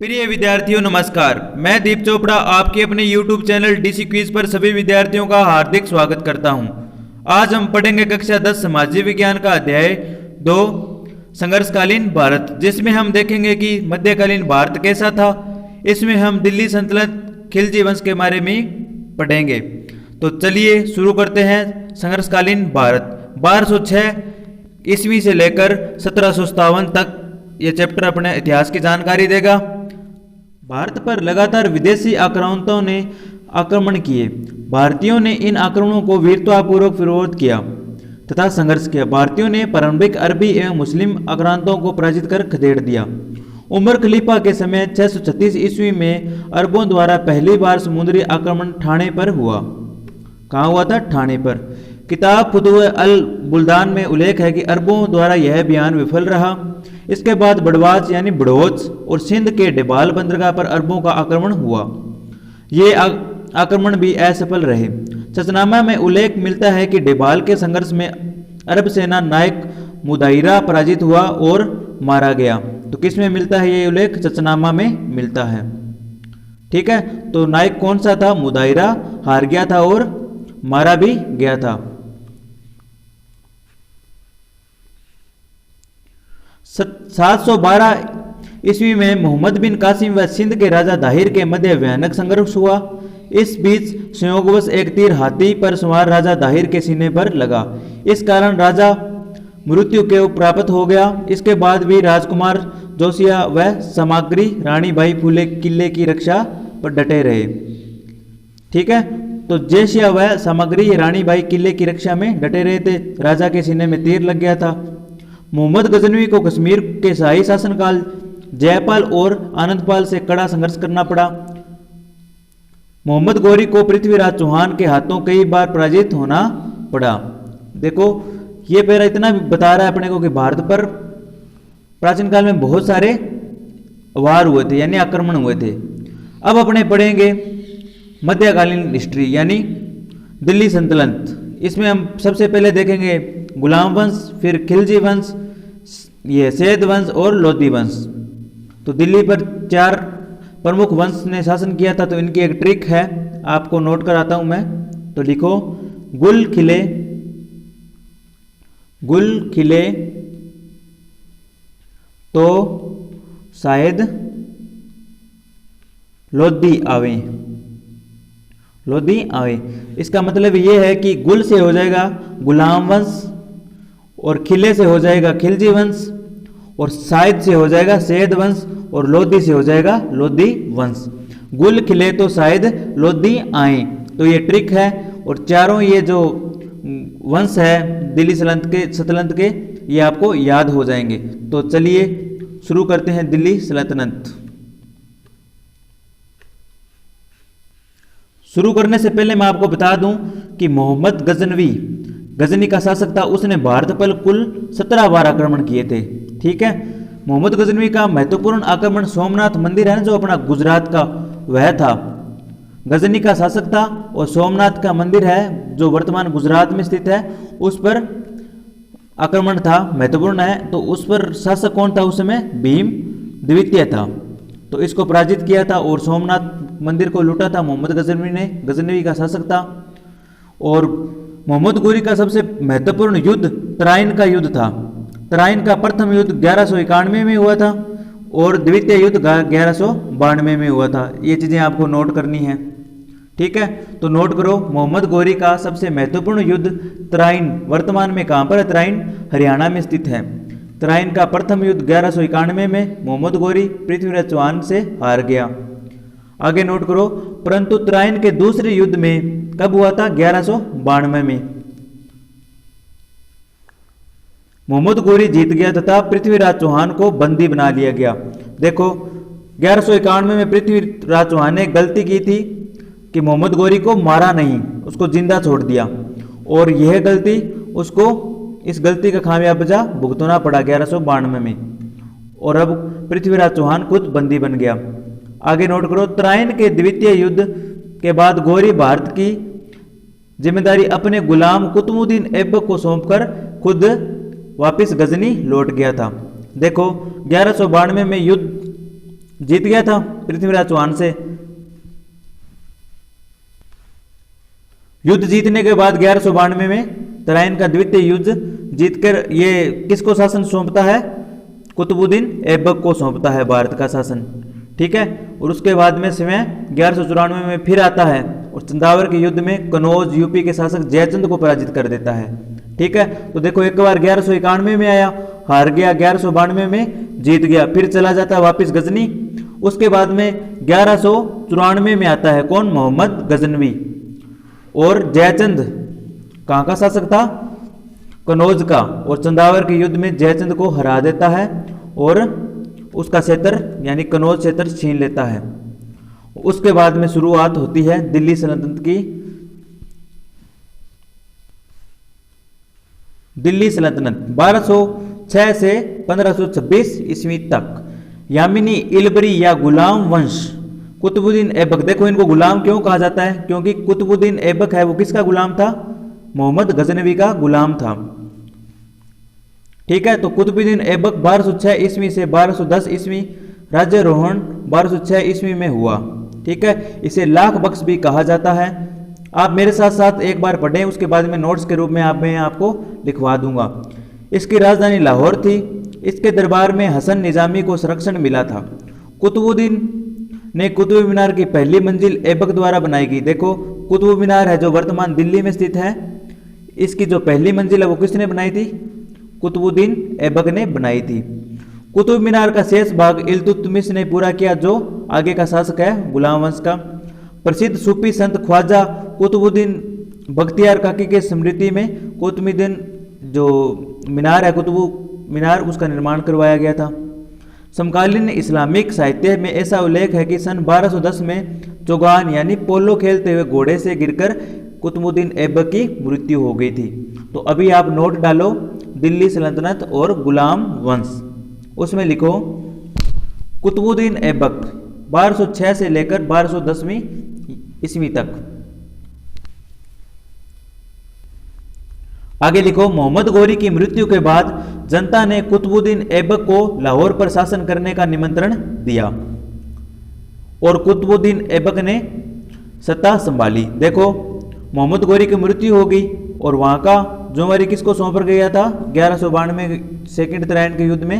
प्रिय विद्यार्थियों नमस्कार। मैं दीप चोपड़ा आपके अपने YouTube चैनल डीसी क्विज पर सभी विद्यार्थियों का हार्दिक स्वागत करता हूं। आज हम पढ़ेंगे कक्षा 10 सामाजिक विज्ञान का अध्याय 2 संघर्षकालीन भारत, जिसमें हम देखेंगे कि मध्यकालीन भारत कैसा था। इसमें हम दिल्ली सल्तनत खिलजी वंश के बारे में पढ़ेंगे। तो चलिए शुरू करते हैं। संघर्षकालीन भारत 1206 ईस्वी से लेकर 1757 तक यह चैप्टर अपने इतिहास की जानकारी देगा। भारत पर लगातार विदेशी आक्रांताओं ने आक्रमण किए। भारतीयों ने इन आक्रमणों को वीरतापूर्वक विरोध किया तथा संघर्ष किया। भारतीयों ने प्रारंभिक अरबी एवं मुस्लिम आक्रांताओं को पराजित कर खदेड़ दिया। उमर खलीफा के समय 636 ईस्वी में अरबों द्वारा पहली बार समुद्री आक्रमण ठाणे पर हुआ। कहाँ हुआ था? ठाणे पर। किताब फुतुह अल बुल्दान में उल्लेख है कि अरबों द्वारा यह अभियान विफल रहा। इसके बाद बड़वाच यानी बड़ौच और सिंध के डेबाल बंदरगाह पर अरबों का आक्रमण हुआ। ये आक्रमण भी असफल रहे। चचनामा में उल्लेख मिलता है कि डेबाल के संघर्ष में अरब सेना नायक मुदाइरा पराजित हुआ और मारा गया। तो किस में मिलता है ये उल्लेख? चचनामा में मिलता है। ठीक है, तो नायक कौन सा था? मुदाइरा हार गया था और मारा भी गया था। 712 ईस्वी में मोहम्मद बिन कासिम व सिंध के राजा दाहिर के मध्य भयानक संघर्ष हुआ। इस बीच संयोगवश एक तीर हाथी पर सवार राजा दाहिर के सीने पर लगा। इस कारण राजा मृत्यु के प्राप्त हो गया। इसके बाद भी राजकुमार जोशिया व सामग्री रानी भाई फूले किले की रक्षा पर डटे रहे। ठीक है, तो जोशिया व सामग्री रानी भाई किले की रक्षा में डटे रहे थे। राजा के सीने में तीर लग गया था। मोहम्मद गजनवी को कश्मीर के शाही शासनकाल जयपाल और आनंदपाल से कड़ा संघर्ष करना पड़ा। मोहम्मद गौरी को पृथ्वीराज चौहान के हाथों कई बार पराजित होना पड़ा। देखो, ये पैरा इतना बता रहा है अपने को कि भारत पर प्राचीन काल में बहुत सारे वार हुए थे यानी आक्रमण हुए थे। अब अपने पढ़ेंगे मध्यकालीन हिस्ट्री यानी दिल्ली सल्तनत। इसमें हम सबसे पहले देखेंगे गुलाम वंश, फिर खिलजी वंश, ये सैयद वंश और लोधी वंश। तो दिल्ली पर 4 प्रमुख वंश ने शासन किया था। तो इनकी एक ट्रिक है, आपको नोट कराता हूं मैं। तो लिखो गुल खिले तो शायद लोधी आवे। इसका मतलब ये है कि गुल से हो जाएगा गुलाम वंश और खिले से हो जाएगा खिलजी वंश और शायद से हो जाएगा सैयद वंश और लोधी से हो जाएगा लोधी वंश। गुल खिले तो शायद लोधी आए। तो ये ट्रिक है और चारों ये जो वंश है दिल्ली सल्तनत के ये आपको याद हो जाएंगे। तो चलिए शुरू करते हैं दिल्ली सल्तनत। शुरू करने से पहले मैं आपको बता दूं कि मोहम्मद गजनी का शासक था। उसने भारत पर कुल 17 बार आक्रमण किए थे। ठीक है, मोहम्मद गजनवी का महत्वपूर्ण आक्रमण सोमनाथ मंदिर है ना, जो अपना गुजरात का, वह था। गजनी का शासक था और सोमनाथ का मंदिर है जो वर्तमान गुजरात में स्थित है, उस पर आक्रमण था, महत्वपूर्ण है। तो उस पर शासक कौन था उस समय? भीम द्वितीय था। तो इसको पराजित किया था और सोमनाथ मंदिर को लूटा था मोहम्मद गजनवी का शासक था। और मोहम्मद गौरी का सबसे महत्वपूर्ण युद्ध तराइन का युद्ध था। तराइन का प्रथम युद्ध 1191 में हुआ था और द्वितीय युद्ध 1192 में हुआ था। ये चीजें आपको नोट करनी है। ठीक है, तो नोट करो, मोहम्मद गौरी का सबसे महत्वपूर्ण युद्ध तराइन, वर्तमान में कहां पर है? तराइन हरियाणा में स्थित है। तराइन का प्रथम युद्ध 1191 में मोहम्मद गौरी पृथ्वीराज चौहान से हार गया। आगे नोट करो, परंतु तराइन के दूसरे युद्ध में कब हुआ था? 1192 में मोहम्मद गौरी जीत गया तथा पृथ्वीराज चौहान को बंदी बना लिया गया। देखो, 1191 में पृथ्वीराज चौहान ने गलती की थी कि मोहम्मद गौरी को मारा नहीं, उसको जिंदा छोड़ दिया और यह गलती उसको, इस गलती का खामियाजा भुगतना पड़ा 1192 में और अब पृथ्वीराज चौहान खुद बंदी बन गया। आगे नोट करो, तराइन के द्वितीय युद्ध के बाद गौरी भारत की जिम्मेदारी अपने गुलाम कुतुबुद्दीन ऐबक को सौंपकर खुद वापिस गजनी लौट गया था। देखो 1192 में युद्ध जीत गया था पृथ्वीराज चौहान से। युद्ध जीतने के बाद 1192 में तराइन का द्वितीय युद्ध जीतकर ये किसको शासन सौंपता है? कुतुबुद्दीन ऐबक को सौंपता है भारत का शासन। ठीक है, और उसके बाद में समय 1194 में फिर आता है और चंदावर के युद्ध में कनौज यूपी के शासक जयचंद को पराजित कर देता है। ठीक है, तो देखो एक बार 1191 में आया, हार गया, 1192 में जीत गया, फिर चला जाता है वापिस गजनी। उसके बाद में 1194 में आता है कौन? मोहम्मद गजनवी। और जयचंद कहाँ का शासक था? कनौज का। और चंदावर के युद्ध में जयचंद को हरा देता है और उसका क्षेत्र यानी कनौज क्षेत्र छीन लेता है। उसके बाद में शुरुआत होती है दिल्ली सल्तनत की। दिल्ली सल्तनत 1206 से 1526 ईस्वी तक। यामिनी इलबरी या गुलाम वंश कुतुबुद्दीन ऐबक। देखो इनको गुलाम क्यों कहा जाता है? क्योंकि कुतुबुद्दीन ऐबक है वो किसका गुलाम था? मोहम्मद गजनवी का गुलाम था। ठीक है, तो कुतुबुद्दीन ऐबक 1206 ईस्वी से 1210 ईस्वी राज्यारोहण 1206 ईस्वी में हुआ। ठीक है, इसे लाख बख्श भी कहा जाता है। आप मेरे साथ साथ एक बार पढ़ें, उसके बाद में नोट्स के रूप में मैं आपको लिखवा दूंगा। इसकी राजधानी लाहौर थी। इसके दरबार में हसन निजामी को संरक्षण मिला था। कुतुबुद्दीन ने कुतुब मीनार की पहली मंजिल ऐबक द्वारा बनाई गई। देखो कुतुब मीनार है जो वर्तमान दिल्ली में स्थित है, इसकी जो पहली मंजिल है वो किसने बनाई थी? कुतुबुद्दीन ऐबक ने बनाई थी। कुतुब मीनार का शेष भाग इल्तुतमिश ने पूरा किया, जो आगे का शासक है गुलाम वंश का। प्रसिद्ध सूफी संत ख्वाजा कुतुबुद्दीन बख्तियार काकी के स्मृति में कुतुबुद्दीन जो मीनार है कुतुब मीनार उसका निर्माण करवाया गया था। समकालीन इस्लामिक साहित्य में ऐसा उल्लेख है कि सन 1210 में चौगान यानी पोलो खेलते हुए घोड़े से गिरकर कुतुबुद्दीन ऐबक की मृत्यु हो गई थी। तो अभी आप नोट डालो दिल्ली सल्तनत और गुलाम वंश, उसमें लिखो कुतुबुद्दीन ऐबक 1206 से लेकर 1210वीं ईस्वी तक। आगे लिखो मोहम्मद गौरी की मृत्यु के बाद जनता ने कुतुबुद्दीन ऐबक को लाहौर पर शासन करने का निमंत्रण दिया और कुतुबुद्दीन ऐबक ने सत्ता संभाली। देखो मोहम्मद गौरी की मृत्यु हो गई और वहां का जोमरी किसको सौंप गया था? 1192 सेकंड तराइन के युद्ध में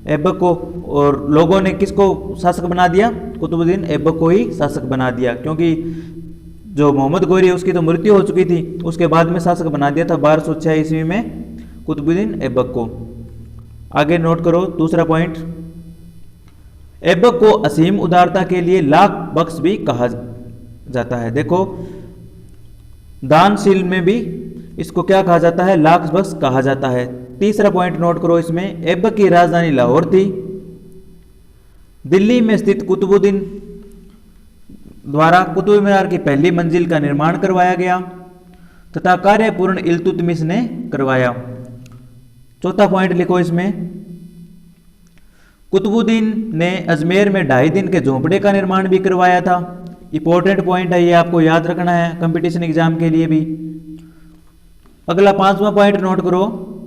ऐबक को, और लोगों ने किसको शासक बना दिया? कुतुबुद्दीन ऐबक को ही शासक बना दिया, क्योंकि जो मोहम्मद गौरी है उसकी तो मृत्यु हो चुकी थी। उसके बाद में शासक बना दिया था 1206 ईस्वी में कुतुबुद्दीन ऐबक को। आगे नोट करो दूसरा पॉइंट, ऐबक को असीम उदारता के लिए लाख बख्श भी कहा जाता है। देखो दानशील में भी इसको क्या कहा जाता है? लाख बख्श कहा जाता है। तीसरा पॉइंट नोट करो इसमें, ऐबक की राजधानी लाहौर थी। दिल्ली में स्थित कुतुबुद्दीन द्वारा कुतुब मीनार की पहली मंजिल का निर्माण करवाया गया तथा कार्य पूर्ण इल्तुतमिश ने करवाया। चौथा पॉइंट लिखो इसमें, कुतुबुद्दीन ने अजमेर में 2.5 दिन के झोंपड़े का निर्माण भी करवाया था। इंपॉर्टेंट पॉइंट है, ये आपको याद रखना है कंपटीशन एग्जाम के लिए भी। अगला 5वां पॉइंट नोट करो,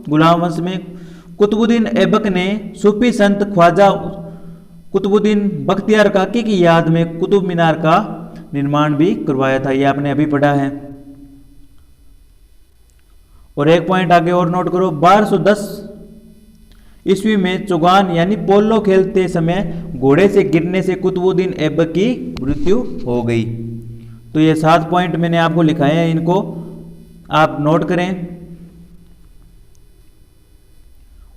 गुलाम वंश में कुतुबुद्दीन ऐबक ने सूफी संत ख्वाजा कुतुबुद्दीन बख्तियार काकी की याद में कुतुब मीनार का निर्माण भी करवाया था। ये आपने अभी पढ़ा है। और एक पॉइंट आगे और नोट करो, 1210 ईस्वी में चौगान यानी पोलो खेलते समय घोड़े से गिरने से कुतुबुद्दीन ऐबक की मृत्यु हो गई। तो ये 7 पॉइंट मैंने आपको लिखाए हैं, इनको आप नोट करें।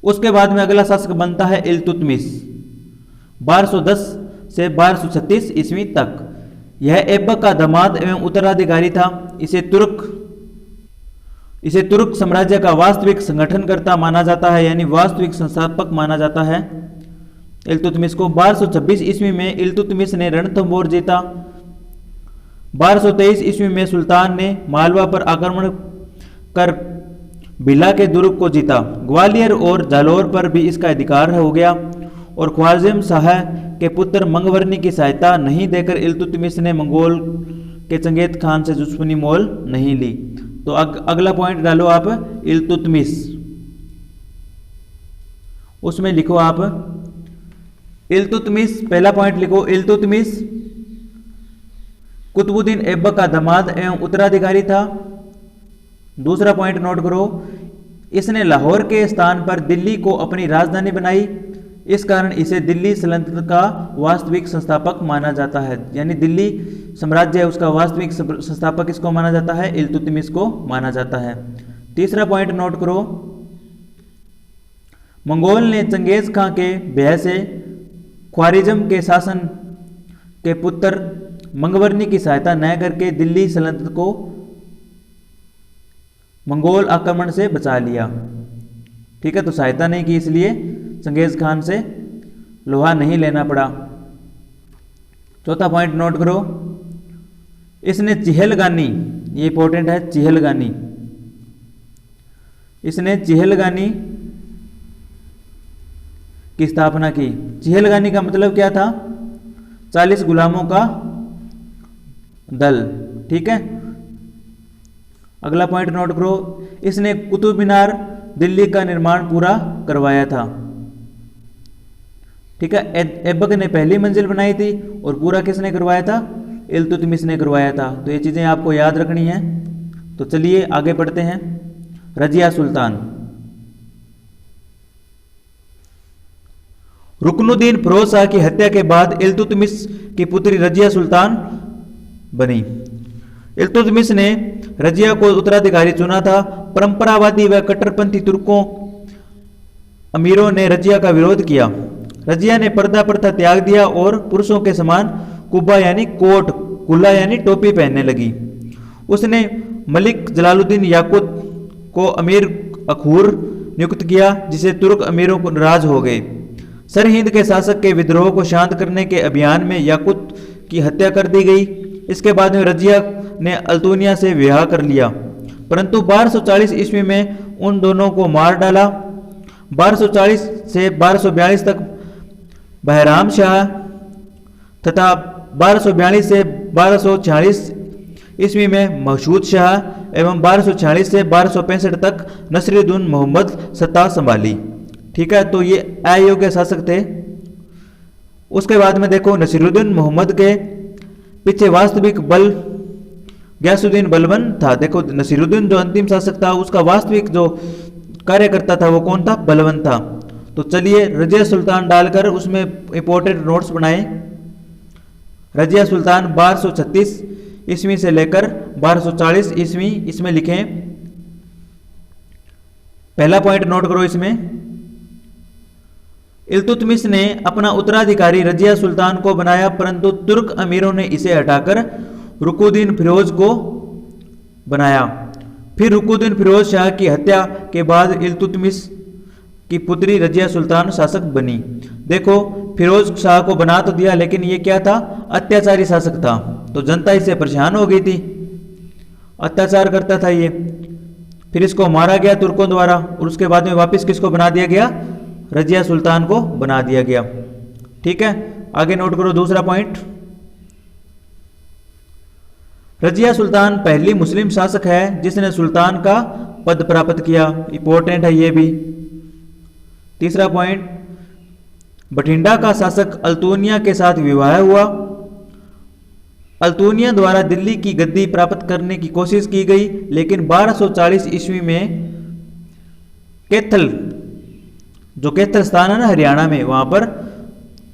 उसके बाद में अगला शासक बनता है इल्तुतमिश 1210 से 1236 ईस्वी तक। यह ऐबक का दामाद एवं उत्तराधिकारी था। इसे तुर्क साम्राज्य का वास्तविक संगठनकर्ता माना जाता है, यानी वास्तविक संस्थापक माना जाता है इल्तुतमिश को। 1226 ईस्वी में इल्तुतमिश ने रणथंबोर जीता। 1223 ईस्वी में सुल्तान ने मालवा पर आक्रमण कर भिला के दुर्ग को जीता। ग्वालियर और जालौर पर भी इसका अधिकार हो गया और ख्वारिज़म शाह के पुत्र मंगवर्नी की सहायता नहीं देकर इल्तुतमिश ने मंगोल के चंगेज खान से दुश्मनी मोल नहीं ली। तो अगला पॉइंट डालो आप इल्तुतमिश, उसमें लिखो आप इल्तुतमिश, पहला पॉइंट लिखो, इल्तुतमिश कुतुबुद्दीन ऐबक का दामाद एवं उत्तराधिकारी था। दूसरा पॉइंट नोट करो, इसने लाहौर के स्थान पर दिल्ली को अपनी राजधानी बनाई, इस कारण इसे दिल्ली सल्तनत का वास्तविक संस्थापक माना जाता है। यानी दिल्ली साम्राज्य है उसका वास्तविक संस्थापक किसको माना जाता है? इल्तुतमिश को माना जाता है। तीसरा पॉइंट नोट करो, मंगोल ने चंगेज खां के ब्याह से ख्वारिज्म के शासन के पुत्र मंगवर्नी की सहायता न करके दिल्ली सल्तनत को मंगोल आक्रमण से बचा लिया। ठीक है, तो सहायता नहीं की, इसलिए चंगेज खान से लोहा नहीं लेना पड़ा। चौथा पॉइंट नोट करो, इसने चिहलगानी, ये इंपॉर्टेंट है, चिहलगानी, इसने चिहलगानी की स्थापना की। चिहलगानी का मतलब क्या था? 40 गुलामों का दल। ठीक है, अगला पॉइंट नोट करो, इसने कुतुब मीनार दिल्ली का निर्माण पूरा करवाया था। ठीक है, ऐबक ने पहली मंजिल बनाई थी और पूरा किसने करवाया था? इल्तुतमिश ने करवाया था। तो ये चीजें आपको याद रखनी है। तो चलिए आगे बढ़ते हैं। रजिया सुल्तान, रुकनुद्दीन फिरोज शाह की हत्या के बाद इल्तुतमिश की पुत्री रजिया सुल्तान बनी। इल्तुतमिश ने रजिया को उत्तराधिकारी चुना था। परंपरावादी व कट्टरपंथी तुर्कों अमीरों ने रजिया का विरोध किया। रजिया ने पर्दा प्रथा त्याग दिया और पुरुषों के समान कुब्बा यानी कोट, कुल्ला यानी टोपी पहनने लगी। उसने मलिक जलालुद्दीन याकुत को अमीर अखूर नियुक्त किया, जिसे तुर्क अमीरों को नाराज हो गए। सरहिंद के शासक के विद्रोह को शांत करने के अभियान में याकुत की हत्या कर दी गई। इसके बाद में रजिया ने अल्तुनिया से विवाह कर लिया, परंतु 1240 ईस्वी में उन दोनों को मार डाला। 1240 से 1242 तक बहराम शाह तथा 1242 से 1246 ईस्वी में मसूद शाह एवं 1246 से 1265 तक नसीरुद्दीन मोहम्मद सत्ता संभाली। ठीक है, तो ये अयोग्य शासक थे। उसके बाद में देखो, नसीरुद्दीन मोहम्मद के पीछे वास्तविक बल गयासुद्दीन बलबन था। देखो, नसीरुद्दीन जो अंतिम शासक था उसका वास्तविक जो कार्यकर्ता था वो कौन था? बलबन था। तो चलिए रजिया सुल्तान डालकर उसमें इंपॉर्टेंट नोट्स बनाए। रजिया सुल्तान 1236 ईस्वी से लेकर 1240 ईस्वी इसमें लिखें। पहला पॉइंट नोट करो, इसमें इल्तुतमिश ने अपना उत्तराधिकारी रजिया सुल्तान को बनाया, परंतु तुर्क अमीरों ने इसे हटाकर रुकुद्दीन फिरोज को बनाया। फिर रुकुद्दीन फिरोज शाह की हत्या के बाद इल्तुतमिश की पुत्री रजिया सुल्तान शासक बनी। देखो, फिरोज शाह को बना तो दिया, लेकिन ये क्या था? अत्याचारी शासक था। तो जनता इससे परेशान हो गई थी, अत्याचार करता था ये। फिर इसको मारा गया तुर्कों द्वारा और उसके बाद में वापस किसको बना दिया गया? रजिया सुल्तान को बना दिया गया। ठीक है, आगे नोट करो दूसरा पॉइंट। रजिया सुल्तान पहली मुस्लिम शासक है जिसने सुल्तान का पद प्राप्त किया। इंपॉर्टेंट है ये भी। तीसरा पॉइंट, बठिंडा का शासक अल्तुनिया के साथ विवाह हुआ। अल्तुनिया द्वारा दिल्ली की गद्दी प्राप्त करने की कोशिश की गई, लेकिन 1240 ईस्वी में कैथल, जो कैथल स्थान है ना हरियाणा में, वहां पर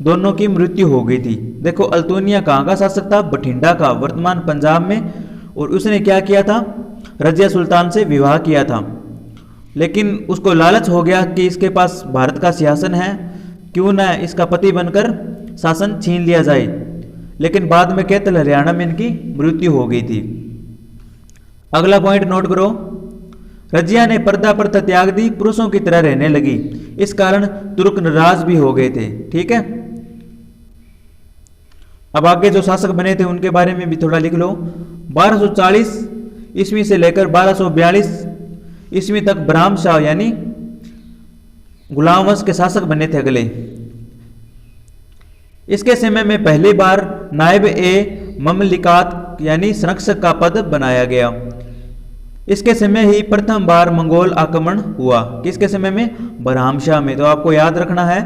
दोनों की मृत्यु हो गई थी। देखो, अल्तुनिया कहाँ का शासक था? बठिंडा का, वर्तमान पंजाब में। और उसने क्या किया था? रजिया सुल्तान से विवाह किया था, लेकिन उसको लालच हो गया कि इसके पास भारत का सिंहासन है, क्यों ना इसका पति बनकर शासन छीन लिया जाए। लेकिन बाद में कैथल हरियाणा में इनकी मृत्यु हो गई थी। अगला पॉइंट नोट करो, रजिया ने पर्दा प्रथा त्याग दी, पुरुषों की तरह रहने लगी। इस कारण तुर्क नाराज भी हो गए थे। ठीक है, अब आगे जो शासक बने थे उनके बारे में भी थोड़ा लिख लो। 1240 ईस्वी से लेकर 1242 ईस्वी तक ब्राह्म शाह यानी गुलाम वंश के शासक बने थे अगले। इसके समय में पहली बार नायब ए ममलिकात यानी संरक्षक का पद बनाया गया। इसके समय ही प्रथम बार मंगोल आक्रमण हुआ। किसके समय में? बहराम शाह में। तो आपको याद रखना है,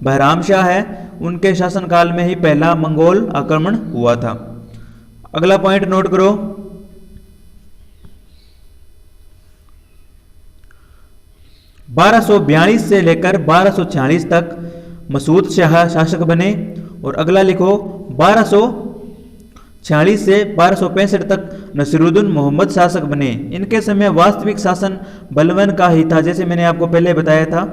बहराम शाह है उनके शासनकाल में ही पहला मंगोल आक्रमण हुआ था। अगला पॉइंट नोट करो, 1242 से लेकर 1246 तक मसूद शाह शासक बने। और अगला लिखो 1246 से 1265 तक नसीरुद्दीन मोहम्मद शासक बने। इनके समय वास्तविक शासन बलबन का ही था, जैसे मैंने आपको पहले बताया था,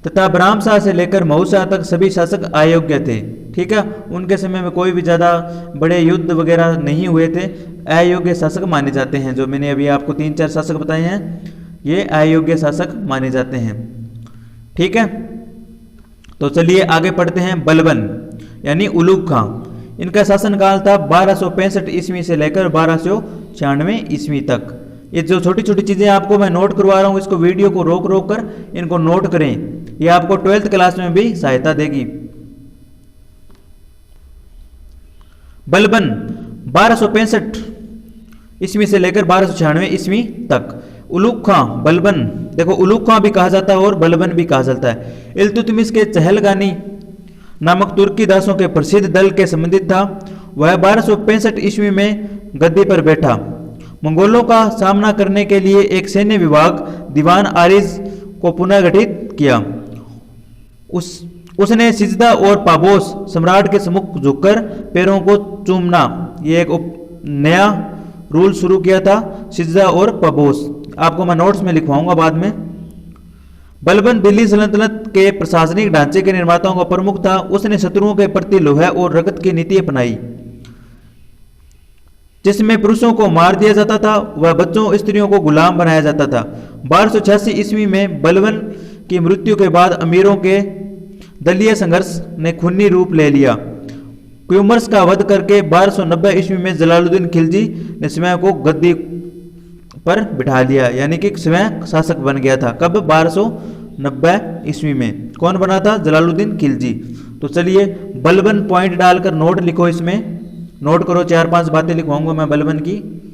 तथा ब्राह्म शाह से लेकर महू शाह तक सभी शासक अयोग्य थे। ठीक है, उनके समय में कोई भी ज़्यादा बड़े युद्ध वगैरह नहीं हुए थे, अयोग्य शासक माने जाते हैं। जो मैंने अभी आपको 3-4 शासक बताए हैं, ये अयोग्य शासक माने जाते हैं। ठीक है, तो चलिए आगे पढ़ते हैं। बलबन यानी उलूग खां, इनका शासनकाल था 1265 ईस्वी से लेकर 1296 ईस्वी तक। ये जो छोटी छोटी चीज़ें आपको मैं नोट करवा रहा हूँ, इसको वीडियो को रोक रोक कर इनको नोट करें, ये आपको 12th क्लास में भी सहायता देगी। बलबन 1265 ईस्वी से लेकर 1296 ईस्वी तक। उलूग खां बलबन, देखो उलूग खां भी कहा जाता है और बलबन भी कहा जाता है। इल्तुतमिश के चहलगानी नामक तुर्की दासों के प्रसिद्ध दल के संबंधित था। वह 1265 ईस्वी में गद्दी पर बैठा। मंगोलों का सामना करने के लिए एक सैन्य विभाग दीवान आरिज को पुनः गठित किया। उसने सिजदा और पाबोस सम्राट के सम्मुख झुककर पैरों को चूमना, ये एक नया रूल शुरू किया था, सिजदा और पाबोस। आपको मैं नोट्स में लिखवाऊंगा बाद में। बलबन दिल्ली सल्तनत के प्रशासनिक ढांचे के निर्माताओं का प्रमुख था। उसने शत्रुओं के प्रति लोहा और रगत की नीति अपनाई, जिसमें पुरुषों को मार दिया जाता था व बच्चों स्त्रियों को गुलाम बनाया जाता था। 1286 ईस्वी में बलबन की मृत्यु के बाद अमीरों के दलीय संघर्ष ने खूनी रूप ले लिया। क्यूमर्स का वध करके 1290 ईस्वी में जलालुद्दीन खिलजी ने स्वयं को गद्दी पर बिठा लिया, यानी कि स्वयं शासक बन गया था। कब? 1290 ईस्वी में। कौन बना था? जलालुद्दीन खिलजी। तो चलिए बलबन पॉइंट डालकर नोट लिखो, इसमें नोट करो, 4-5 बातें लिखवाऊंगा मैं बलबन की।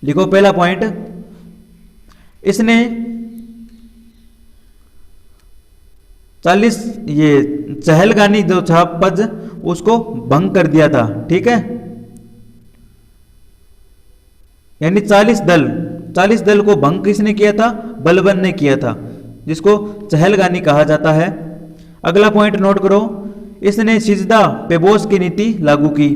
लिखो पहला पॉइंट, इसने 40 ये चहलगानी जो था पद उसको भंग कर दिया था। ठीक है, यानी 40 दल को भंग किसने किया था? बलबन ने किया था, जिसको चहलगानी कहा जाता है। अगला पॉइंट नोट करो, इसने सिजदा पेबोस की नीति लागू की।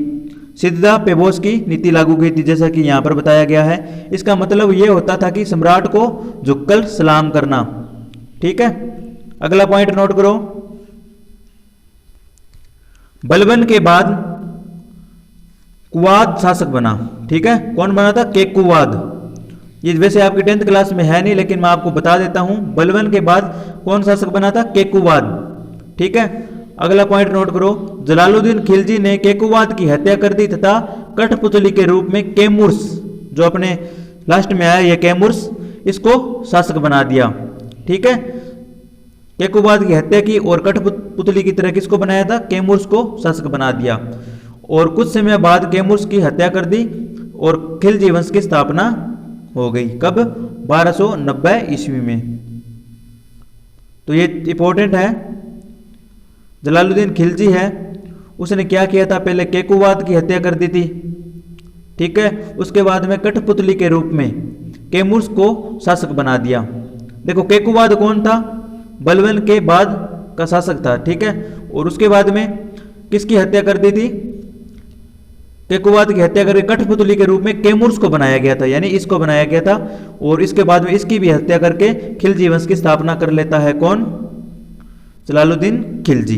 सिजदा पेबोस की नीति लागू की थी, जैसा कि यहां पर बताया गया है। इसका मतलब यह होता था कि सम्राट को झुककर सलाम करना। ठीक है, अगला पॉइंट नोट करो, बलबन के बाद कुवाद शासक बना। ठीक है, कौन बना था? केकुवाद। ये वैसे आपकी 10th क्लास में है नहीं, लेकिन मैं आपको बता देता हूं। बलबन के बाद कौन शासक बना था? केकुवाद। ठीक है, अगला पॉइंट नोट करो, जलालुद्दीन खिलजी ने केकुवाद की हत्या कर दी तथा कठपुतली के रूप में कैमूर्स, जो अपने लास्ट में आया ये कैमूर्स, इसको शासक बना दिया। ठीक है, केकुवाद की हत्या की और कठपुतली की तरह किसको बनाया था? कैमूर्स को शासक बना दिया। और कुछ समय बाद कैमूर्स की हत्या कर दी और खिलजी वंश की स्थापना हो गई। कब? 1290 ईस्वी में। तो ये इंपॉर्टेंट है। जलालुद्दीन खिलजी है, उसने क्या किया था? पहले केकुवाद की हत्या कर दी थी। ठीक है, उसके बाद में कठपुतली के रूप में कैमूर्स को शासक बना दिया। देखो केकुवाद कौन था? बलबन के बाद का शासक था। ठीक है, और उसके बाद में किसकी हत्या कर दी थी? केकुवाद की हत्या करके कठपुतली के रूप में कैमूर्स को बनाया गया था, यानी इसको बनाया गया था। और इसके बाद में इसकी भी हत्या करके खिलजी वंश की स्थापना कर लेता है। कौन? जलालुद्दीन खिलजी।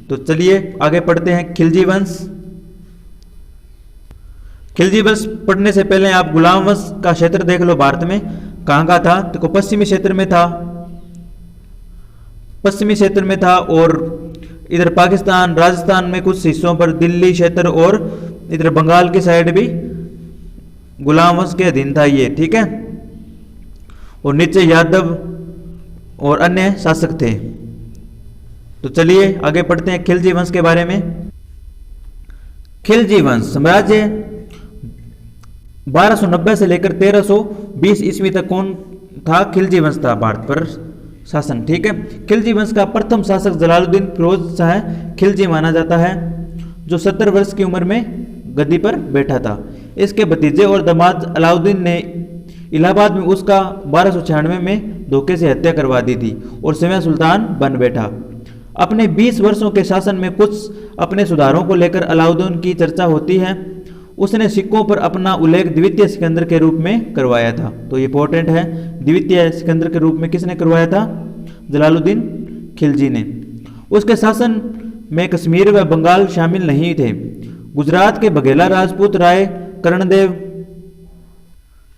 तो चलिए आगे पढ़ते हैं खिलजी वंश। खिलजी वंश पढ़ने से पहले आप गुलाम वंश का क्षेत्र देख लो। भारत में कहाँ का था? तो पश्चिमी क्षेत्र में था, पश्चिमी क्षेत्र में था। और इधर पाकिस्तान, राजस्थान में कुछ हिस्सों पर, दिल्ली क्षेत्र और इधर बंगाल की साइड भी गुलाम वंश के अधीन था ये। ठीक है, और नीचे यादव और अन्य शासक थे। तो चलिए आगे पढ़ते हैं खिलजी वंश के बारे में। खिलजी वंश साम्राज्य 1290 से लेकर 1320 ईस्वी तक कौन था? खिलजी वंश था भारत पर शासन। ठीक है, खिलजी वंश का प्रथम शासक जलालुद्दीन फिरोज शाह खिलजी माना जाता है, जो 70 वर्ष की उम्र में गद्दी पर बैठा था। इसके भतीजे और दामाद अलाउद्दीन ने इलाहाबाद में उसका 1296 में धोखे से हत्या करवा दी थी और स्वयं सुल्तान बन बैठा। अपने 20 वर्षों के शासन में कुछ अपने सुधारों को लेकर अलाउद्दीन की चर्चा होती है। उसने सिक्कों पर अपना उल्लेख द्वितीय सिकंदर के रूप में करवाया था। तो ये इंपॉर्टेंट है, द्वितीय सिकंदर के रूप में किसने करवाया था? जलालुद्दीन खिलजी ने। उसके शासन में कश्मीर व बंगाल शामिल नहीं थे। गुजरात के बघेला राजपूत राय कर्णदेव,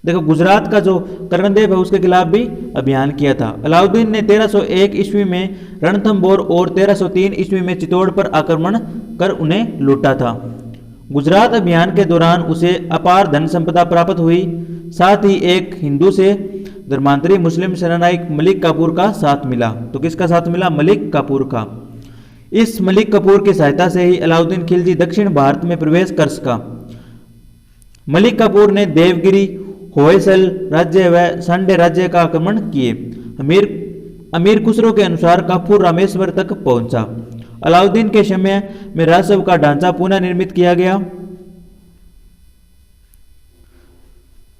देखो गुजरात का जो कर्णदेव है उसके खिलाफ भी अभियान किया था। अलाउद्दीन ने 1301 ईस्वी में रणथंभौर और 1303 ईस्वी में चित्तौड़ पर आक्रमण कर उन्हें लूटा था। गुजरात अभियान के दौरान उसे अपार धन संपदा प्राप्त हुई। साथ ही एक हिंदू से धर्मांतरी मुस्लिम सेनानायक मलिक काफूर का साथ मिला। तो किसका साथ मिला? मलिक काफूर का। इस मलिक काफूर की सहायता से ही अलाउद्दीन खिलजी दक्षिण भारत में प्रवेश कर सका। मलिक काफूर ने देवगिरी, होयसल राज्य व सांडे राज्य का आक्रमण किए। अमीर खुसरो के अनुसार काफूर रामेश्वर तक पहुंचा। अलाउद्दीन के समय में राजस्व का ढांचा पुनः निर्मित किया गया।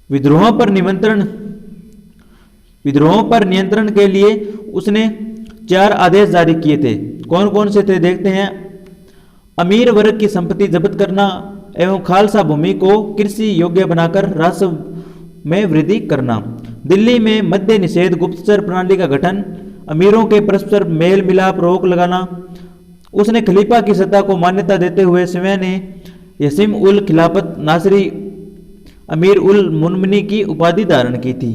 विद्रोहों पर नियंत्रण के लिए उसने 4 आदेश जारी किए थे। कौन कौन से थे देखते हैं। अमीर वर्ग की संपत्ति जब्त करना एवं खालसा भूमि को कृषि योग्य बनाकर राजस्व में वृद्धि करना। दिल्ली में मद्य निषेध, गुप्तचर प्रणाली का गठन, अमीरों के परस्पर मेल मिलाप रोक लगाना। उसने खलीफा की सत्ता को मान्यता देते हुए स्वयं ने यसीम उल खिलाफत नासरी अमीर उल मुनमनी की उपाधि धारण की थी।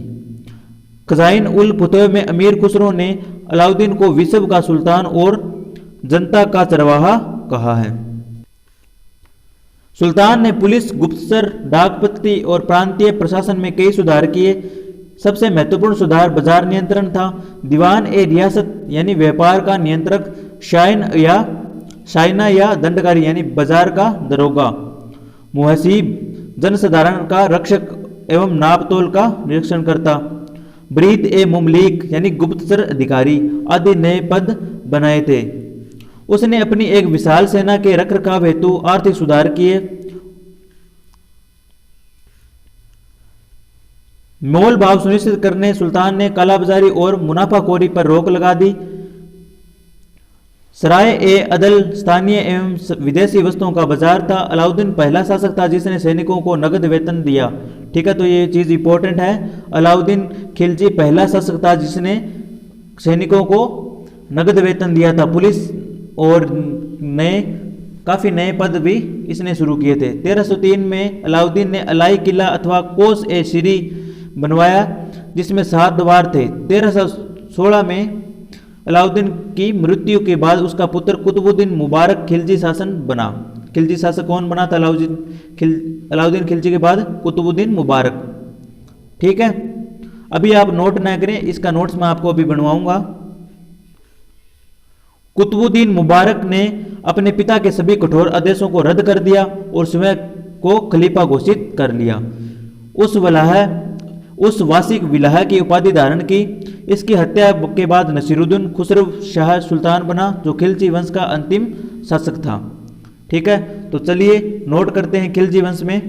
खजाइन उल फतह में अमीर खुसरो ने अलाउद्दीन को विश्व का सुल्तान और जनता का चरवाहा कहा है। सुल्तान ने पुलिस, गुप्तचर, डाकपत्ती और प्रांतीय प्रशासन में कई सुधार किए। सबसे महत्वपूर्ण सुधार बाजार नियंत्रण था। दीवान ए रियासत यानी व्यापार का नियंत्रक, शाइना या दंडकारी यानी बाजार का दरोगा, मुहसीब जनसाधारण का रक्षक एवं नापतोल का निरीक्षण करता, ब्रीद ए मुमलीक यानी गुप्तचर अधिकारी आदि नए पद बनाए थे। उसने अपनी एक विशाल सेना के रखरखाव हेतु आर्थिक सुधार किए। मोल भाव सुनिश्चित करने सुल्तान ने कालाबाजारी और मुनाफाखोरी पर रोक लगा दी। सराय ए अदल स्थानीय एवं विदेशी वस्तुओं का बाजार था। अलाउद्दीन पहला शासक था जिसने सैनिकों को नगद वेतन दिया। ठीक है, तो ये चीज इंपॉर्टेंट है। अलाउद्दीन खिलजी पहला शासक था जिसने सैनिकों को नगद वेतन दिया था। पुलिस और काफी नए पद भी इसने शुरू किए थे। 1303 में अलाउद्दीन ने अलाई किला अथवा कोस ए सीरी बनवाया जिसमें 7 द्वार थे। 1316 में अलाउद्दीन की मृत्यु के बाद उसका पुत्र कुतुबुद्दीन मुबारक खिलजी शासन बना। खिलजी शासक कौन बना था? अलाउद्दीन खिलजी के बाद कुतुबुद्दीन मुबारक। ठीक है, अभी आप नोट ना करें, इसका नोट्स मैं आपको अभी बनवाऊंगा। कुतुबुद्दीन मुबारक ने अपने पिता के सभी कठोर आदेशों को रद्द कर दिया और स्वयं को खलीफा घोषित कर लिया। उस वासिक विलाह की उपाधि धारण की। इसकी हत्या के बाद नसीरुद्दीन खुसरो शाह सुल्तान बना जो खिलजी वंश का अंतिम शासक था। ठीक है, तो चलिए नोट करते हैं खिलजी वंश में।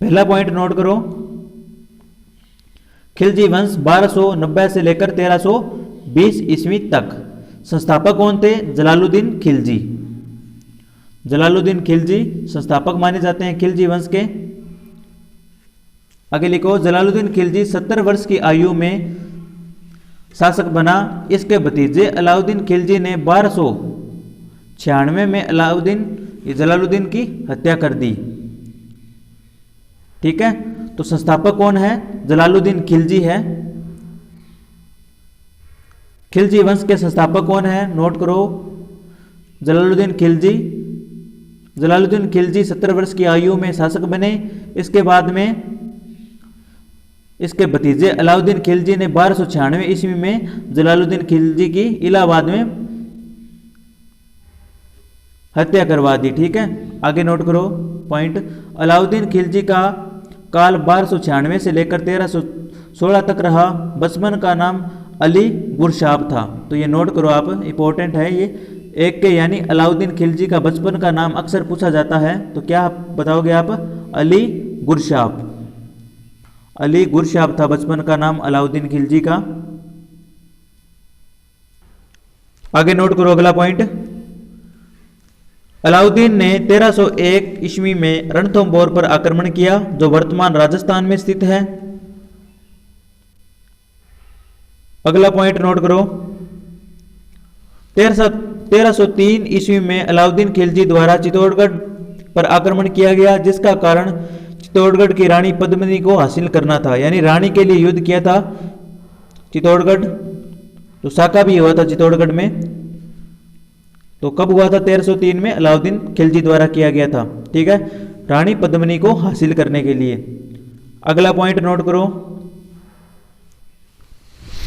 पहला पॉइंट नोट करो, खिलजी वंश 1290 से लेकर 1320 ईस्वी तक। संस्थापक कौन थे? जलालुद्दीन खिलजी। जलालुद्दीन खिलजी संस्थापक माने जाते हैं खिलजी वंश के। आगे लिखो, जलालुद्दीन खिलजी 70 वर्ष की आयु में शासक बना। इसके भतीजे अलाउद्दीन खिलजी ने 1296 में जलालुद्दीन की हत्या कर दी। ठीक है, तो संस्थापक कौन है? जलालुद्दीन खिलजी है। खिलजी वंश के संस्थापक कौन है? नोट करो, जलालुद्दीन खिलजी। जलालुद्दीन खिलजी 70 वर्ष की आयु में शासक बने। इसके बाद में इसके भतीजे अलाउद्दीन खिलजी ने 1296 ईस्वी में जलालुद्दीन खिलजी की इलाहाबाद में हत्या करवा दी। ठीक है, आगे नोट करो पॉइंट। अलाउद्दीन खिलजी का काल 1296 से लेकर 1316 तक रहा। बचपन का नाम अली गुरशाब था। तो ये नोट करो आप, इंपॉर्टेंट है ये। एक के यानी अलाउद्दीन खिलजी का बचपन का नाम अक्सर पूछा जाता है, तो क्या आप बताओगे आप? अली गुरशाब। अली गुरशाब था बचपन का नाम अलाउद्दीन खिलजी का। आगे नोट करो अगला पॉइंट। अलाउद्दीन ने 1301 ईस्वी में रणथंभौर पर आक्रमण किया, जो वर्तमान राजस्थान में स्थित है। अगला पॉइंट नोट करो। 1303 ईस्वी में अलाउद्दीन खिलजी द्वारा चित्तौड़गढ़ पर आक्रमण किया गया, जिसका कारण चित्तौड़गढ़ की रानी पद्मिनी को हासिल करना था, यानी रानी के लिए युद्ध किया था चित्तौड़गढ़। तो साका भी हुआ था चित्तौड़गढ़ में। तो कब हुआ था? 1303 में अलाउद्दीन खिलजी द्वारा किया गया था, ठीक है, रानी पद्मिनी को हासिल करने के लिए। अगला पॉइंट नोट करो।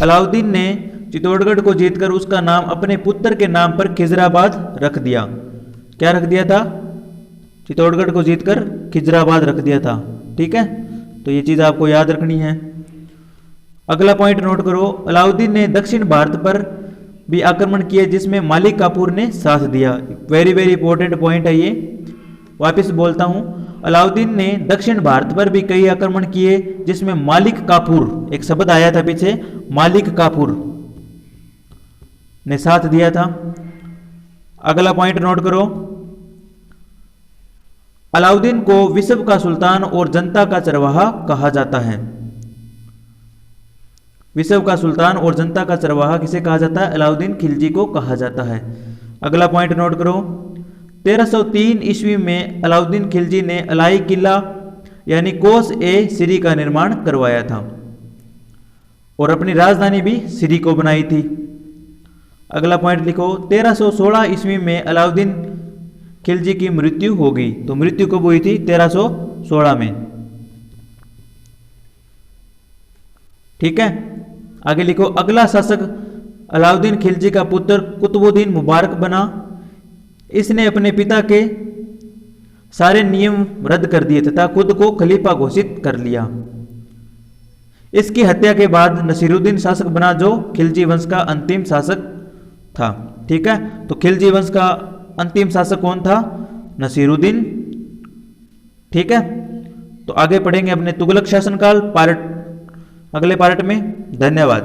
अलाउद्दीन ने चित्तौड़गढ़ को जीतकर उसका नाम अपने पुत्र के नाम पर खिजराबाद रख दिया। क्या रख दिया था? चित्तौड़गढ़ को जीतकर खिजराबाद रख दिया था, ठीक है। तो ये चीज आपको याद रखनी है। अगला पॉइंट नोट करो। अलाउद्दीन ने दक्षिण भारत पर भी आक्रमण किए, जिसमें मालिक काफूर ने साथ दिया। वेरी वेरी इंपॉर्टेंट पॉइंट है ये, वापस बोलता हूं। अलाउद्दीन ने दक्षिण भारत पर भी कई आक्रमण किए, जिसमें मालिक काफूर, एक शब्द आया था पीछे, मालिक काफूर ने साथ दिया था। अगला पॉइंट नोट करो। अलाउद्दीन को विश्व का सुल्तान और जनता का चरवाहा कहा जाता है। विश्व का सुल्तान और जनता का चरवाहा किसे कहा जाता है? अलाउद्दीन खिलजी को कहा जाता है। अगला पॉइंट नोट करो। 1303 ईस्वी में अलाउद्दीन खिलजी ने अलाई किला यानी कोस ए सिरी का निर्माण करवाया था और अपनी राजधानी भी सिरी को बनाई थी। अगला पॉइंट लिखो। 1316 ईस्वी में अलाउद्दीन खिलजी की मृत्यु हो गई। तो मृत्यु कब हुई थी? 1316 में, ठीक है। आगे लिखो। अगला शासक अलाउद्दीन खिलजी का पुत्र कुतुबुद्दीन मुबारक बना। इसने अपने पिता के सारे नियम रद्द कर दिए तथा खुद को खलीफा घोषित कर लिया। इसकी हत्या के बाद नसीरुद्दीन शासक बना, जो खिलजी वंश का अंतिम शासक था, ठीक है। तो खिलजी वंश का अंतिम शासक कौन था? नसीरुद्दीन, ठीक है। तो आगे पढ़ेंगे अपने तुगलक शासनकाल अगले पार्ट में। धन्यवाद।